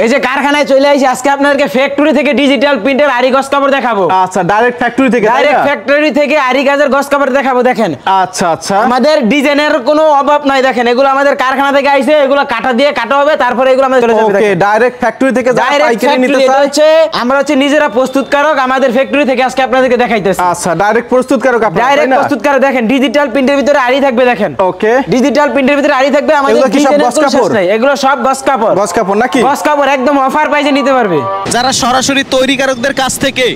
এই যে কারখানায় চলে আইছি আজকে আপনাদেরকে ফ্যাক্টরি থেকে ডিজিটাল প্রিন্টের আরি গস কাপড় দেখাবো। আচ্ছা, ডাইরেক্ট ফ্যাক্টরি থেকে আরি গাজের গস কাপড় দেখাবো। দেখেন আচ্ছা আচ্ছা, আমাদের ডিজাইনের কোনো অভাব নাই। দেখেন এগুলো আমাদের কারখানা থেকে আইছে, এগুলো কাটা দিয়ে কাটা হবে, তারপরে এগুলো আমাদের চলে যাবে। ওকে, ডাইরেক্ট ফ্যাক্টরি থেকে পাইকারি নিতে চাই হচ্ছে আমরা হচ্ছে নিজেরা প্রস্তুতকারক, আমাদের ফ্যাক্টরি থেকে আজকে আপনাদেরকে দেখাইতেছি। আচ্ছা, ডাইরেক্ট প্রস্তুতকারক আপনারা, ডাইরেক্ট প্রস্তুতকারক। দেখেন ডিজিটাল প্রিন্টের ভিতরে আরি থাকবে। দেখেন ওকে, ডিজিটাল প্রিন্টের ভিতরে আরি থাকবে। আমাদের ডিজাইনের কোনো শেষ নাই, এগুলো সব গস কাপড়। গস কাপড় নাকি? গস কাপড় একদম অফার প্রাইসে নিতে পারবে। যারা সরাসরি তৈরিকারকদের কাছ থেকে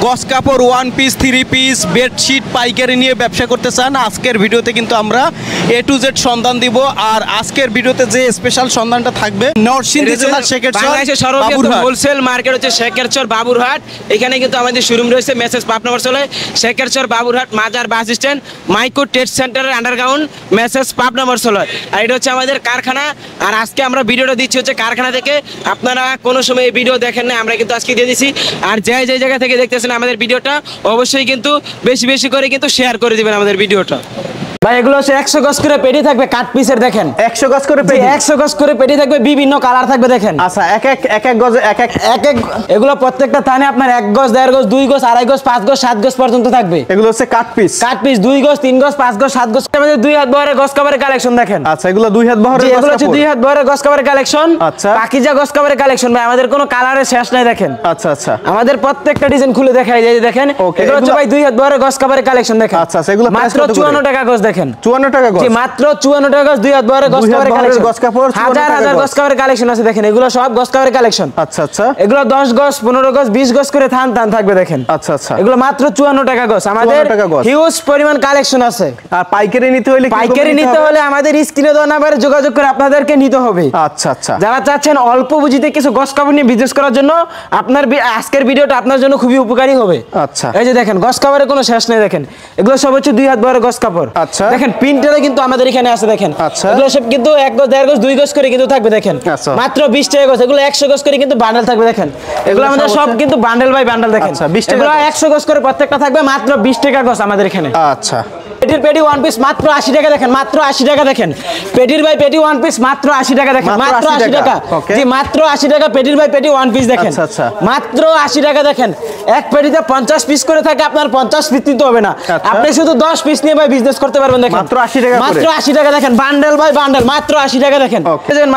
গস কাপড়, one piece, three piece, bedsheet পাইকারি নিয়ে ব্যবসা করতে চান, আজকের ভিডিওতে কিন্তু আমরা A to Z সন্ধান দিব। আর আজকের ভিডিওতে যে স্পেশাল সন্ধানটা থাকবে নরসিংদী জেলার শেখেরচর বাবুরহাট হোলসেল মার্কেট হচ্ছে শেখেরচর বাবুরহাট। এখানে কিন্তু আমাদের শোরুম রয়েছে মেসেজ পাবনা বর্ষলে শেখেরচর বাবুরহাট মাজার বাস স্ট্যান্ড মাইক্রো টেস্ট সেন্টারের আন্ডারগ্রাউন্ড মেসেজ পাবনা বর্ষলে। আর এটা হচ্ছে আমাদের কারখানা। আর আজকে আমরা ভিডিওটা দিচ্ছি হচ্ছে কারখানা থেকে। আপনারা কোনো সময় এই ভিডিও দেখেন না, আমরা কিন্তু আজকে দিয়ে দিচ্ছি। আর যে জায়গা থেকে দেখতেছেন আমাদের ভিডিওটা অবশ্যই কিন্তু বেশি বেশি করে কিন্তু শেয়ার করে দিবেন আমাদের ভিডিওটা। ভাই এগুলো হচ্ছে 100 গজ করে পেটি থাকবে কাট পিসের। দেখেন 100 গজ করে পেটি, 100 গজ করে পেটি থাকবে, বিভিন্ন কালার থাকবে। দেখেন আচ্ছা, এক এক গজ এক এগুলো প্রত্যেকটা থানে আপনার 1 গজ, 1.5 গজ, 2 গজ, 2.5 গজ, 5 গজ, 7 গজ পর্যন্ত থাকবে। এগুলো হচ্ছে কাট পিস 2 গজ, 3 গজ, 5 গজ, 7 গজ। আমাদের 2 হাত বহরের গজ কাপড়ের কালেকশন দেখেন। আচ্ছা, এগুলো 2 হাত বহরের গজ কাপড়। এগুলো হচ্ছে 2 হাত বহরের গজ কাপড়ের কালেকশন। আচ্ছা, পাকিজা গজ কাপড়ের কালেকশন। ভাই আমাদের কোনো কালারের শেষ নাই। দেখেন আচ্ছা আচ্ছা, আমাদের প্রত্যেকটা ডিজাইন খুলে দেখাই যায়। দেখেন এগুলো হচ্ছে ভাই 2 হাত বহরের গজ কাপড়ের কালেকশন। দেখেন আচ্ছা আচ্ছা, এগুলো মাত্র 54 টাকা গজ। দেখেন 54 টাকা গজ, মাত্র 54 টাকা গজ। 2 হাত বহরের গজ কাপড়ের কালেকশন, গজ কাপড়, হাজার হাজার গজ কাপড়ের কালেকশন আছে। দেখেন এগুলো সব গজ কাপড়ের কালেকশন। আচ্ছা আচ্ছা, এগুলো 10 গজ, 15 গজ, 20 গজ করে থান থাকবে। দেখেন আচ্ছা আচ্ছা, এগুলো মাত্র 54 টাকা গজ। আমাদের হিউজ পরিমাণ কালেকশন আছে। আর পাইকারি নিতে হলে আমাদের স্ক্রিনে দেওয়া নাম্বারে যোগাযোগ করে আপনাদেরকে নিতে হবে। আচ্ছা আচ্ছা, যারা চাচ্ছেন অল্প পুঁজিতে কিছু গজ কাপড় নিয়ে বিজনেস করার জন্য, আপনার আজকের ভিডিওটা আপনার জন্য খুবই উপকারী হবে। আচ্ছা, এই যে দেখেন গজ কাপড়ের কোনো শেষ নেই। দেখেন এগুলো সব হচ্ছে 2 হাত বহরের গজ কাপড়। আচ্ছা, দেখেন প্রিন্টারে কিন্তু আমাদের এখানে আছে। দেখেন আচ্ছা, এগুলো সব কিন্তু 1 গজ, 1.5 গজ, 2 গজ করে কিন্তু থাকবে। দেখেন মাত্র 20 টাকা গজ। এগুলো 100 গজ করে কিন্তু বান্ডেল থাকবে। দেখেন এগুলো আমাদের সব কিন্তু বান্ডেল বাই বান্ডেল। দেখেন এগুলো 100 গজ করে প্রত্যেকটা থাকবে, মাত্র 20 টাকা গজ আমাদের এখানে। আচ্ছা, পেটির পেটি ওয়ান পিস মাত্র 80 টাকা। দেখেন মাত্র 80 টাকা। দেখেন পেটির বাই পেটি ওয়ান পিস মাত্র 80 টাকা। দেখেন মাত্র 80 টাকা। জি মাত্র 80 টাকা পেটির বাই পেটি ওয়ান পিস। দেখেন মাত্র 80 টাকা। দেখেন এক পেটিতে 50 পিস করে থাকে, আপনার 50 পিস নিতে হবে না, আপনি শুধু 10 পিস নিয়ে ভাই বিজনেস করতে পারবেন। দেখেন মাত্র 80 টাকা, মাত্র 80 টাকা। দেখেন বান্ডেল বাই বান্ডেল মাত্র 80 টাকা। দেখেন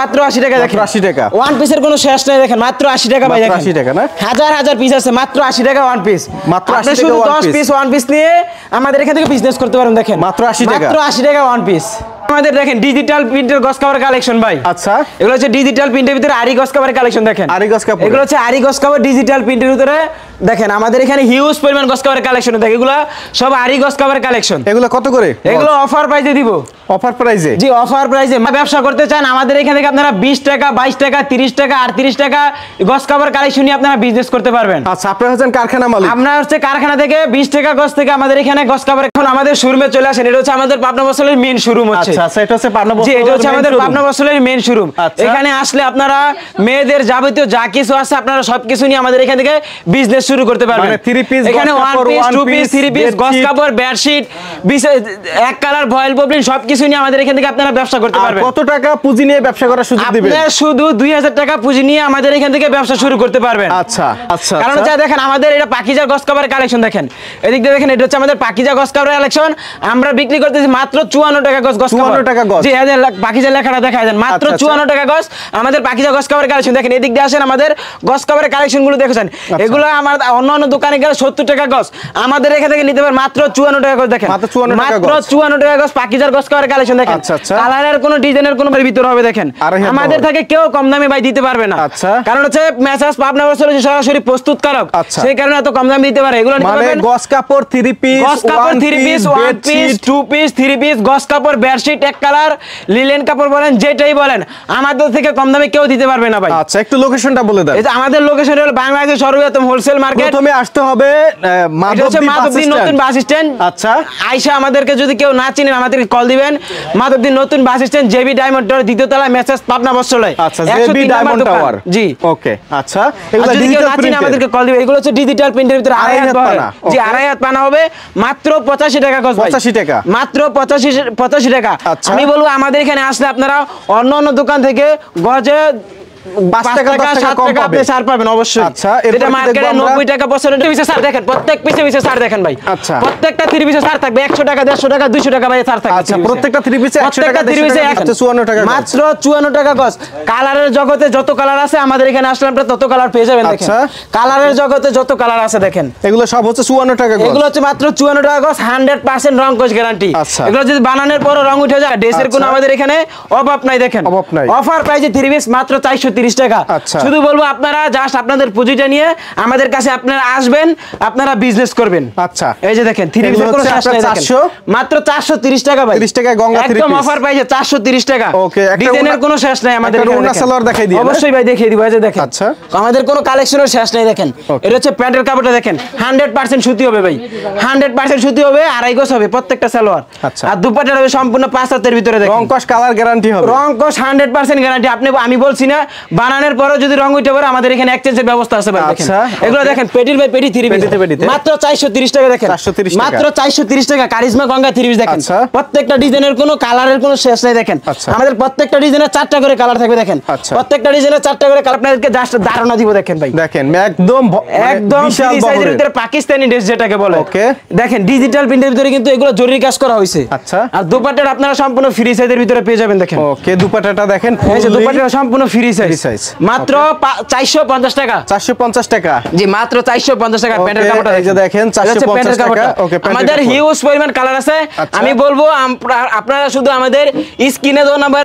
মাত্র 80 টাকা। দেখেন 80 টাকা, ওয়ান পিসের কোনো শেষ নাই। দেখেন মাত্র 80 টাকা ভাই। দেখেন 80 টাকা না, হাজার হাজার পিস আছে, মাত্র 80 টাকা ওয়ান পিস। মাত্র 80 টাকা শুধু 10 পিস ওয়ান পিস নিয়ে আমাদের এখান থেকে বিজনেস করতে পারবেন। দেখেন মাত্র 80 টাকা, মাত্র 80 টাকা ওয়ান পিস। আমাদের দেখেন ডিজিটাল প্রিন্টের গজ কাপড় কালেকশন ভাই। আচ্ছা, এগুলো হচ্ছে ডিজিটাল প্রিন্টের ভিতরে আরি গজ কাপড়ের কালেকশন। দেখেন আরি গজ কাপড়, এগুলো হচ্ছে আরি গজ কাপড় ডিজিটাল প্রিন্টের ভিতরে। দেখেন আমাদের এখানে হিউজ পরিমাণ গজ কাপড়ের কালেকশন থাকে। এগুলো সব আরি গজ কাপড়ের কালেকশন। এগুলো কত করে? এগুলো অফার প্রাইসে দিব। অফার প্রাইসে? জি অফার প্রাইসে। ব্যবসা করতে চান আমাদের এখান থেকে আপনারা 20 টাকা, 22 টাকা, 30 টাকা, 38 টাকা গজ কাপড় কালেকশন নিয়ে আপনারা বিজনেস করতে পারবেন। আচ্ছা, আপনারা হচ্ছেন কারখানা মালিক। আপনারা হচ্ছে কারখানা থেকে 20 টাকা গজ থেকে আমাদের এখানে গজ কাপড়। এখন আমাদের শোরুমে চলে আসেন। এটা হচ্ছে আমাদের পাবনা বর্ষলের মেইন শোরুম হচ্ছে। আচ্ছা আচ্ছা, এটা হচ্ছে পাবনা বর্ষল। জি এটা হচ্ছে আমাদের পাবনা বর্ষলের মেইন শোরুম। এখানে আসলে আপনারা মেয়েদের যাবতীয় যা কিছু আছে আপনারা সবকিছু নিয়ে আমাদের এখান থেকে বিজনেস শুরু করতে পারবেন। মানে 3 পিস, এখানে 1 পিস, 2 পিস, 3 পিস গজ কাপড়, বেডশিট, এক কালার ভয়েল পপলিন সবকিছু নিয়ে আমাদের এখান থেকে আপনারা ব্যবসা করতে পারবেন। কত টাকা পুঁজি নিয়ে ব্যবসা করার সুযোগ দিবেন? আপনারা শুধু 2000 টাকা পুঁজি নিয়ে আমাদের এখান থেকে ব্যবসা শুরু করতে পারবেন। আচ্ছা আচ্ছা, কারণ যা দেখেন আমাদের এটা পাকিজা গজ কাপড়ের কালেকশন। দেখেন এদিক দিয়ে দেখেন এটা হচ্ছে আমাদের পাকিজা গজ কাপড়ের কালেকশন। আমরা বিক্রি করতেছি মাত্র 54 টাকা গজ। 54 টাকা গজ। জি এই পাকিজা লেখাটা দেখায় দেন, মাত্র 54 টাকা গজ আমাদের পাকিজা গজ কাপড়ের কালেকশন। দেখেন এদিক দিয়ে আসেন, আমাদের গজ কাপড়ের কালেকশন গুলো দেখেন। এগুলো আমার অন্যান্য দোকানে গেলে 70 টাকা গজ, আমাদের এখান থেকে নিতে পারেন মাত্র 54 টাকা গজ। দেখেন মাত্র 54 টাকা গজ পাকিজার গজ কাপড়ের কালেকশন। দেখেন কালারের কোনো ডিজাইনের কোনো ভিতর হবে। দেখেন আমাদের থেকে কেউ কম দামে ভাই দিতে পারবে না। কারণ হচ্ছে মেসাজ পাবনা বর্ষল সরাসরি প্রস্তুতকারক, সেই কারণে এত কম দামে দিতে পারে। এগুলো নিতে পারবেন গজ কাপড় 3 পিস, গজ কাপড় 3 পিস, 1 পিস, 2 পিস, 3 পিস গজ কাপড়, বেডশিট, এক কালার, লিলেন কাপড় বলেন যেটাই বলেন, আমাদের থেকে কম দামে কেউ দিতে পারবে না ভাই। আচ্ছা, একটু লোকেশনটা বলে দেন। এটা আমাদের লোকেশন হলো বাংলাদেশের সর্ববৃহৎ হোলসেল মার্কেট। প্রথমে আসতে হবে মাধবদী নতুন বাস স্ট্যান্ড। আচ্ছা, আইসা আমাদেরকে যদি কেউ না চিনেন আমাদেরকে কল দিবেন। মাধবদী নতুন bus stand, JB diamond tower, দ্বিতীয় তলায় মেসেজ পাবনা বর্ষলায়। আচ্ছা, জেবি ডায়মন্ড টাওয়ার। জি ওকে। আচ্ছা, এগুলো যদি কেউ না চিনে আমাদেরকে কল দিবেন। এগুলো হচ্ছে ডিজিটাল প্রিন্টের ভিতরে 2.5 হাত পানা। জি 2.5 হাত পানা হবে, মাত্র 85 টাকা গজ। 85 টাকা, মাত্র 85 টাকা। আমি বলবো আমাদের এখানে আসলে আপনারা অন্য অন্য দোকান থেকে গজে 5 টাকা 10 টাকা কম পাবে। আপনি ছাড় পাবেন অবশ্যই। আচ্ছা, এটা মার্কেটে 90 টাকা 95 পিসে ছাড় দেখেন, প্রত্যেক পিসে ছাড় দেখেন ভাই। আচ্ছা, প্রত্যেকটা 3 পিসে ছাড় থাকবে 100 টাকা 150 টাকা 200 টাকা ভাই ছাড় থাকবে। আচ্ছা, প্রত্যেকটা 3 পিসে 100 টাকা 54 টাকা মাত্র 54 টাকা গজ। কালারের জগতে যত কালার আছে আমাদের এখানে আসলে আপনারা তত কালার পেয়ে যাবেন দেখেন। আচ্ছা, কালারের জগতে যত কালার আছে দেখেন, এগুলো সব হচ্ছে 54 টাকা গজ। এগুলো হচ্ছে মাত্র 54 টাকা গজ, 100% রং কোচ গ্যারান্টি। আচ্ছা, এগুলো যদি বানানোর পর রং উঠে যায় ড্রেসের কোনো আমাদের এখানে অভাব নাই দেখেন। অভাব নাই। অফার প্রাইসে 3 পিস মাত্র 430 টাকা। আচ্ছা, শুধু বলবো আপনারা জাস্ট আপনাদের পুঁজিটা নিয়ে আমাদের কাছে আপনারা আসবেন, আপনারা বিজনেস করবেন। আচ্ছা, এই যে দেখেন 3 পিসের কোনো শেষ নাই দেখেন, মাত্র 430 টাকা ভাই। 30 টাকায় গঙ্গা 3 পিস একদম অফার প্রাইসে 430 টাকা। ওকে, ডিজাইনের কোনো শেষ নাই আমাদের এখানে। ওনা সালোয়ার দেখাই দিই। অবশ্যই ভাই দেখিয়ে দিব। এই যে দেখেন, আচ্ছা, আমাদের কোনো কালেকশনের শেষ নাই দেখেন। এটা হচ্ছে প্যান্টের কাপড়টা দেখেন, 100% সুতি হবে ভাই, 100% সুতি হবে, আড়াই গজ হবে প্রত্যেকটা সালোয়ার। আচ্ছা, আর দুপাট্টা হবে সম্পূর্ণ 5 হাতের ভিতরে দেখেন। রং কস কালার গ্যারান্টি হবে। রং কস 100% গ্যারান্টি। আমি বলছি না বানানোর পরেও যদি রং উঠে পড়ে আমাদের এখানে এক্সচেঞ্জের ব্যবস্থা আছে ভাই দেখেন। আচ্ছা, এগুলো দেখেন পেটির ভাই পেটি 3 পিস মাত্র 430 টাকা দেখেন। 430 টাকা, মাত্র 430 টাকা। কারিজমা গঙ্গা 3 পিস দেখেন। আচ্ছা, প্রত্যেকটা ডিজাইনের কোনো কালারের কোনো শেষ নাই দেখেন। আচ্ছা, আমাদের প্রত্যেকটা ডিজাইনের 4টা করে কালার থাকবে দেখেন। আচ্ছা, প্রত্যেকটা ডিজাইনের 4টা করে কালার আপনাদেরকে জাস্ট ধারণা দিব দেখেন ভাই। দেখেন একদম বিশাল সাইজের ভিতরে পাকিস্তানি ড্রেস যেটাকে বলে। ওকে, দেখেন ডিজিটাল প্রিন্টের ভিতরে কিন্তু এগুলো জরি কাজ করা হয়েছে। আচ্ছা, আর দুপাট্টাটা আপনারা সম্পূর্ণ ফ্রি সাইজের ভিতরে পেয়ে যাবেন দেখেন। ওকে, দুপাট্টাটা দেখেন, এই যে দুপাট্টাটা সম্পূর্ণ ফ্রি সাইজ মাত্র 450 টাকা। 450 টাকা জি, মাত্র 450 টাকা। প্যান্টের কাপড়টা এই যে দেখেন 450 টাকা। ওকে, আমাদের হিউজ পরিমাণ কালার আছে। আমি বলবো আপনারা শুধু আমাদের স্ক্রিনে দেওয়া নাম্বার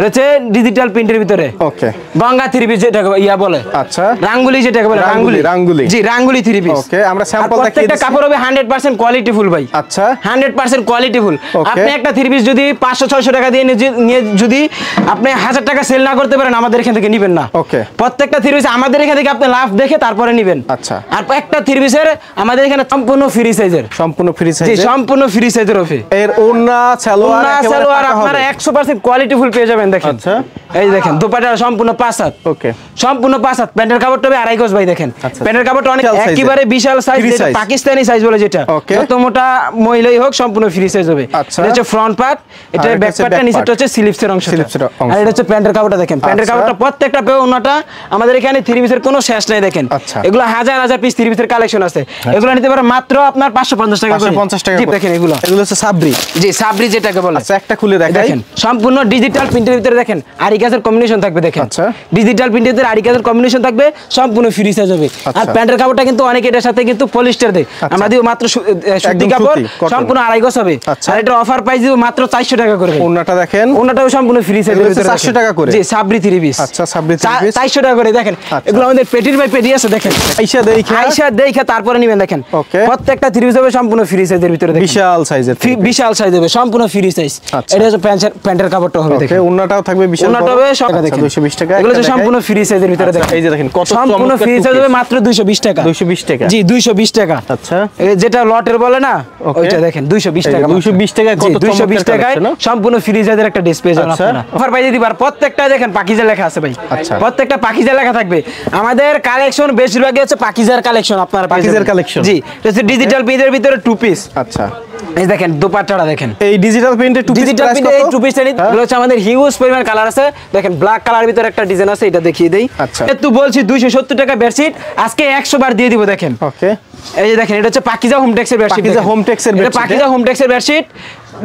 রয়েছে ডিজিটাল প্রিন্টের ভিতরে। ওকে, গঙ্গা 3 পিস যেটাকে ইয়া বলে। আচ্ছা, রাঙ্গুলি যেটাকে বলে, রাঙ্গুলি। জি, রাঙ্গুলি 3 পিস। ওকে, আমরা স্যাম্পল দেখিয়ে দিচ্ছি। প্রত্যেকটা কাপড় হবে 100% কোয়ালিটি ফুল ভাই। আচ্ছা, 100% কোয়ালিটি ফুল। আপনি একটা 3 পিস যদি 500-600 টাকা দিয়ে নিয়ে যদি আপনি 1000 টাকা সেল না করতে পারেন আমাদের এখান থেকে নিবেন না। ওকে, প্রত্যেকটা 3 পিস আমাদের এখান থেকে আপনি লাভ দেখে তারপরে নিবেন। আচ্ছা, আর একটা 3 পিসের আমাদের এখানে সম্পূর্ণ ফ্রি সাইজের। সম্পূর্ণ ফ্রি সাইজের। জি, সম্পূর্ণ ফ্রি সাইজের হবে। এর ওন্না সালোয়ার আপনারা 100% কোয়ালিটি ফুল পেয়ে যাবেন দেখেন। আচ্ছা, এই দেখেন দুপাট্টা সম্পূর্ণ 5 হাত। ওকে, সম্পূর্ণ 5 হাত। প্যান্টের কাপড়টা হবে আড়াই গজ ভাই দেখেন। প্যান্টের কাপড়টা অনেক একেবারে বিশাল সাইজ, পাকিস্তানি সাইজ বলে যেটা। যত মোটা মহিলাই হোক সম্পূর্ণ ফ্রি সাইজ হবে। এটা হচ্ছে ফ্রন্ট পার্ট, এটা ব্যাক পার্টটা, নিচেটা হচ্ছে স্লিভসের অংশ। আর এটা হচ্ছে প্যান্টের কাপড়টা দেখেন। প্যান্টের কাপড়টা প্রত্যেকটা পেয়ে ওন্নাটা আমাদের এখানে 3 পিসের কোনো শেষ নাই দেখেন। এগুলো হাজার হাজার পিস 3 পিসের কালেকশন আছে। এগুলো নিতে পারে মাত্র আপনার 550 টাকা করে। 550 টাকা। দেখেন এগুলো হচ্ছে সাবরি। জি, সাবরি যেটাকে বলে। আচ্ছা, একটা খুলে দেখেন সম্পূর্ণ ডিজিটাল প্রিন্টের ভিতরে দেখেন আরি কাজের কম্বিনেশন থাকবে দেখেন। আচ্ছা, ডিজিটাল প্রিন্টের ভিতরে আরি কাজের কম্বিনেশন থাকবে, সম্পূর্ণ ফ্রি সাইজ হবে। আর প্যান্টের কাপড়টা কিন্তু অনেকে এটার সাথে কিন্তু পলিস্টার দেয়, আমরা দিব মাত্র সুতি কাপড়, সম্পূর্ণ আড়াই গজ হবে। আর এটা অফার প্রাইস দিব মাত্র 400 টাকা করে। ওন্নাটা দেখেন, ওন্নাটাও সম্পূর্ণ ফ্রি সাইজের ভিতরে 400 টাকা করে। জি, সাবরি 3 পিস। আচ্ছা, সাবরি 3 পিস 400 টাকা করে দেখেন। এগুলো আমাদের পেটির বাই পেটি আছে দেখেন। আইসা দেখে তারপরে নেবেন দেখেন। প্রত্যেকটা 3 পিস হবে সম্পূর্ণ ফ্রি সাইজের ভিতরে দেখেন। বিশাল সাইজের, বিশাল সাইজ হবে সম্পূর্ণ ফ্রি সাইজ। এটা হচ্ছে প্যান্টের কাপড়টা হবে দেখেন। ওন্নাটাও থাকবে বিশাল, ওন্নাটা হবে দেখেন 220 টাকা। এগুলো হচ্ছে সম্পূর্ণ ফ্রি সাইজের ভিতরে দেখেন। এই যে দেখেন কত সম্পূর্ণ ফ্রি সাইজ হবে মাত্র 220 টাকা। 220 টাকা। জি, 220 টাকা। আচ্ছা, যেটা লটের বলে না ওইটা দেখেন 220 টাকা। 220 টাকায় কত 220 টাকায় সম্পূর্ণ ফ্রি সাইজের একটা ড্রেস পেয়ে যাবেন আপনারা। অফার পাইয়ে দিবার প্রত্যেকটা দেখেন পাকিজা লেখা আছে ভাই। প্রত্যেকটা পাকিজা লেখা থাকবে। আমাদের কালেকশন বেশিরভাগই হচ্ছে পাকিজার কালেকশন। আপনারা পাকিজার কালেকশন। জি, এটা হচ্ছে ডিজিটাল প্রিন্টের ভিতরে 2 পিস। আচ্ছা, এই দেখেন দুপাট্টাটা দেখেন। এই ডিজিটাল প্রিন্টের 2 পিস ডিজিটাল প্রিন্টের এই 2 পিসটা এগুলো হচ্ছে আমাদের হিউজ পরিমাণ কালার আছে দেখেন। ব্ল্যাক কালার ভিতরে একটা ডিজাইন আছে, এটা দেখিয়ে দেই। একটু বলছি 270 টাকা বেডশিট, আজকে 100 বার দিয়ে দিব দেখেন। ওকে, এই যে দেখেন এটা হচ্ছে পাকিজা হোমটেক্সের বেডশিট। পাকিজা হোমটেক্সের বেডশিট, এটা পাকিজা হোমটেক্সের বেডশিট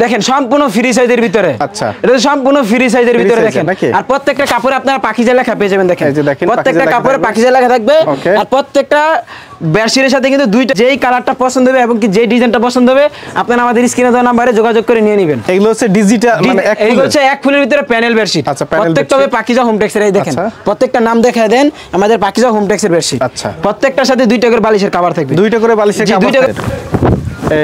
দেখেন সম্পূর্ণ ফ্রি সাইজের ভিতরে। আচ্ছা, এটা সম্পূর্ণ ফ্রি সাইজের ভিতরে দেখেন। আর প্রত্যেকটা কাপড়ে আপনারা পাকিজা লেখা পেয়ে যাবেন দেখেন। প্রত্যেকটা কাপড়ে পাকিজা লেখা থাকবে। আর প্রত্যেকটা বেডশিটের সাথে কিন্তু দুইটা যেই কালারটা পছন্দ হবে এবং কি যেই ডিজাইনটা পছন্দ হবে আপনারা আমাদের স্ক্রিনে দেওয়া নাম্বারে যোগাযোগ করে নিয়ে নেবেন। এগুলো হচ্ছে ডিজিটাল মানে এগুলো হচ্ছে এক ফুলের ভিতরে প্যানেল বেডশিট। প্রত্যেকটা হবে পাকিজা হোমটেক্সের। এই দেখেন প্রত্যেকটা নাম দেখায় দেন আমাদের পাকিজা হোমটেক্সের বেডশিট। আচ্ছা, প্রত্যেকটার সাথে 2টা করে বালিশের কভার থাকবে। 2টা করে বালিশের কভার।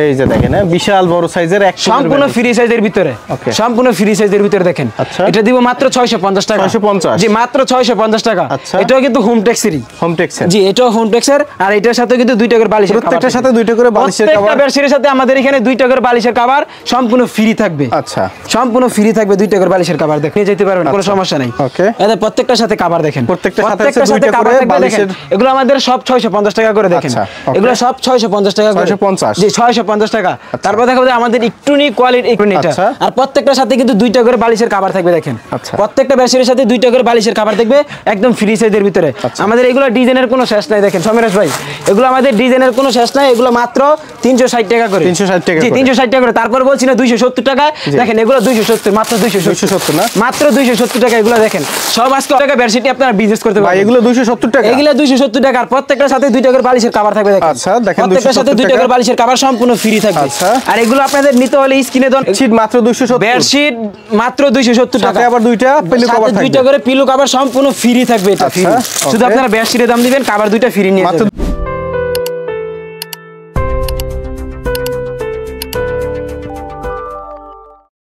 এই যে দেখেন বিশাল বড় সাইজের এক সম্পূর্ণ ফ্রি সাইজের ভিতরে। সম্পূর্ণ ফ্রি সাইজের ভিতরে দেখেন। এটা দিব মাত্র 650 টাকা। 650। জি, মাত্র 650 টাকা। এটাও কিন্তু হোমটেক্সেরই। হোমটেক্সের। জি, এটাও হোমটেক্সের। আর এটার সাথে কিন্তু 2টা করে বালিশের কভার। প্রত্যেকটার সাথে 2টা করে বালিশের কভার। প্রত্যেকটা বেডশিটের সাথে আমাদের এখানে 2টা করে বালিশের কভার সম্পূর্ণ ফ্রি থাকবে। আচ্ছা, সম্পূর্ণ ফ্রি থাকবে 2টা করে বালিশের কভার দেখে নিয়ে যেতে পারবেন, কোনো সমস্যা নাই। ওকে, এদের প্রত্যেকটার সাথে কভার দেখেন। প্রত্যেকটার সাথে কভার থাকবে দেখেন। এগুলো আমাদের সব 650 টাকা করে দেখেন। এগুলো সব 650 টাকা করে। 650। জি, 650 250 টাকা। তারপর দেখাবো যে আমাদের একটুনি কোয়ালিটি এটা, আর প্রত্যেকটার সাথে কিন্তু 2টা করে বালিশের কভার থাকবে। দেখেন প্রত্যেকটা বেডশিটের সাথে 2টা করে বালিশের কভার থাকবে একদম ফ্রি সাইজের ভিতরে। আমাদের এগুলো ডিজাইনের কোনো শেষ নাই। দেখেন সমীরজ ভাই, এগুলো আমাদের ডিজাইনের কোনো শেষ নাই। এগুলো মাত্র 360 টাকা করে। 360 টাকা, জি 360 টাকা করে। তারপর বলছি না 270 টাকা। দেখেন এগুলো 270, মাত্র 270 না, মাত্র 270 টাকা। এগুলো দেখেন সব আজকে টাকা বেডশিট আপনারা বিজনেস করতে পারবেন। এগুলো 270 টাকা, এগুলো 270 টাকা। আর প্রত্যেকটার সাথে 2টা করে বালিশের কভার থাকবে। দেখেন আচ্ছা দেখেন প্রত্যেকটার সাথে 2টা করে বালিশের কভার সম্পূর্ণ ফ্রি থাকবে। আর এগুলো আপনাদের নিতে হলে স্ক্রিনে দেন। বেডশিট মাত্র 270, বেডশিট মাত্র 270 টাকা। সাথে আবার 2টা পিলো কভার থাকবে, 2টা করে পিলো কভার সম্পূর্ণ ফ্রি থাকবে। এটা ফ্রি, শুধু আপনারা বেডশিটের দাম দিবেন, কভার 2টা ফ্রি নিয়ে যাবেন।